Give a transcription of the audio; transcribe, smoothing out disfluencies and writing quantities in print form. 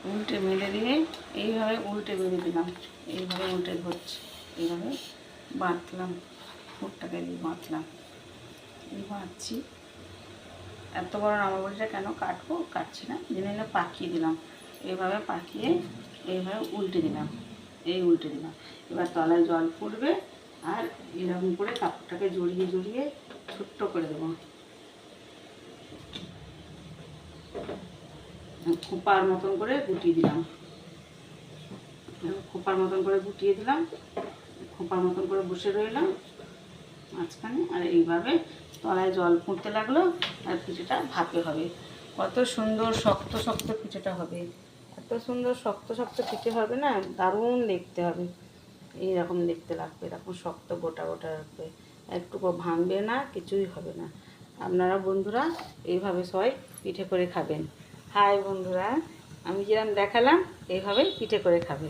উল্টে মেলে দিয়ে এইভাবে উল্টে বেড়ে দিলাম, এইভাবে উল্টে ধরছি, এইভাবে বাঁধলাম, পুরটাকে দিয়ে বাঁধলাম, এই বাঁধছি। এত বড় নামাবলিটা কেন কাটবো, কাটছি না, জেনে পাকিয়ে দিলাম, এইভাবে পাকিয়ে এইভাবে উল্টে দিলাম, এই উল্টে দিলাম। এবার তলায় জল ফুটবে আর এরকম করে কাপড়টাকে জড়িয়ে জড়িয়ে ছোট্ট করে দেবো, খোপার মতন করে গুটিয়ে দিলাম, খোপার মতন করে গুটিয়ে দিলাম, খোপার মতন করে বসে রইলাম মাঝখানে। আর এইভাবে তলায় জল ফুটতে লাগলো আর পিঠেটা ভাপে হবে। কত সুন্দর শক্ত শক্ত পিঠেটা হবে, এত সুন্দর শক্ত শক্ত পিঠে হবে না, দারুণ দেখতে হবে। এইরকম দেখতে লাগবে, এরকম শক্ত গোটা গোটা রাখবে, একটুকু ভাঙবে না, কিছুই হবে না। আপনারা বন্ধুরা এইভাবে সবাই পিঠে করে খাবেন। হাই বন্ধুরা, আমি যেরকম দেখালাম এইভাবে পিঠে করে খাবে।